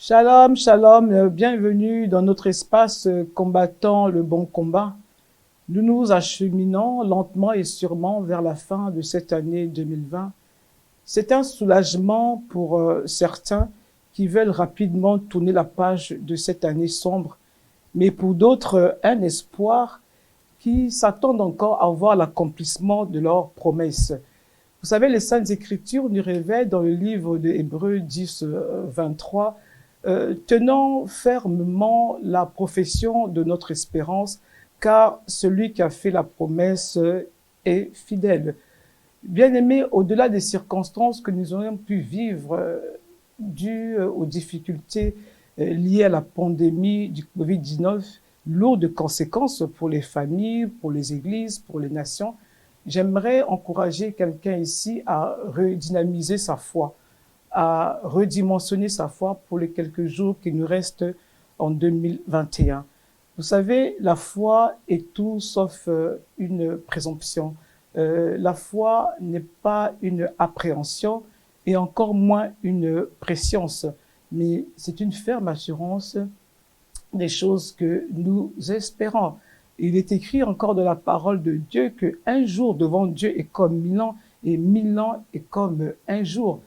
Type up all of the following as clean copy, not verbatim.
Shalom, shalom, bienvenue dans notre espace combattant le bon combat. Nous nous acheminons lentement et sûrement vers la fin de cette année 2020. C'est un soulagement pour certains qui veulent rapidement tourner la page de cette année sombre, mais pour d'autres, un espoir qui s'attendent encore à voir l'accomplissement de leurs promesses. Vous savez, les Saintes Écritures nous révèlent dans le livre de Hébreux 10, 23, tenons fermement la profession de notre espérance, car celui qui a fait la promesse est fidèle. Bien-aimés, au-delà des circonstances que nous aurions pu vivre dues aux difficultés liées à la pandémie du Covid-19, lourdes conséquences pour les familles, pour les églises, pour les nations, j'aimerais encourager quelqu'un ici à redynamiser sa foi, à redimensionner sa foi pour les quelques jours qui nous restent en 2021. Vous savez, la foi est tout sauf une présomption. La foi n'est pas une appréhension et encore moins une prescience, mais c'est une ferme assurance des choses que nous espérons. Il est écrit encore dans la parole de Dieu que un jour devant Dieu est comme 1000 ans et 1000 ans est comme un jour.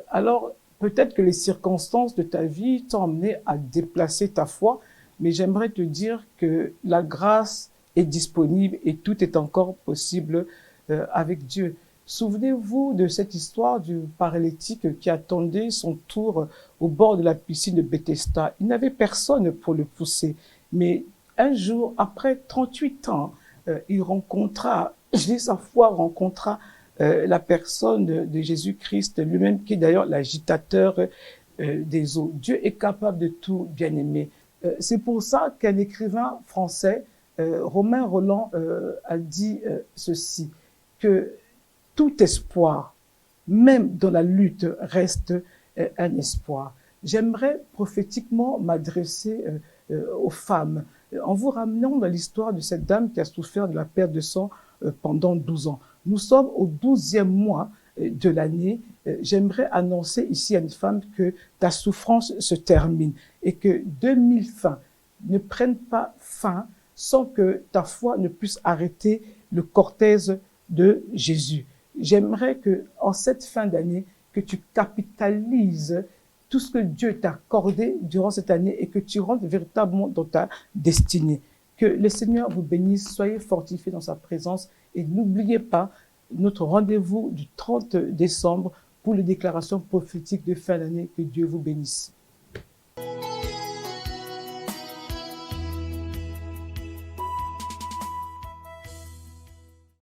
Alors, peut-être que les circonstances de ta vie t'ont amené à déplacer ta foi, mais j'aimerais te dire que la grâce est disponible et tout est encore possible avec Dieu. Souvenez-vous de cette histoire du paralytique qui attendait son tour au bord de la piscine de Bethesda. Il n'avait personne pour le pousser, mais un jour, après 38 ans, il rencontra, sa foi rencontra la personne de Jésus-Christ lui-même, qui est d'ailleurs l'agitateur des eaux. Dieu est capable de tout, bien-aimé. C'est pour ça qu'un écrivain français, Romain Roland, a dit ceci, que tout espoir, même dans la lutte, reste un espoir. J'aimerais prophétiquement m'adresser aux femmes, en vous ramenant dans l'histoire de cette dame qui a souffert de la perte de sang pendant 12 ans. Nous sommes au 12e mois de l'année. J'aimerais annoncer ici à une femme que ta souffrance se termine et que 2020 ne prenne pas fin sans que ta foi ne puisse arrêter le cortège de Jésus. J'aimerais que, en cette fin d'année, que tu capitalises tout ce que Dieu t'a accordé durant cette année et que tu rentres véritablement dans ta destinée. Que le Seigneur vous bénisse, soyez fortifiés dans sa présence et n'oubliez pas notre rendez-vous du 30 décembre pour les déclarations prophétiques de fin d'année. Que Dieu vous bénisse.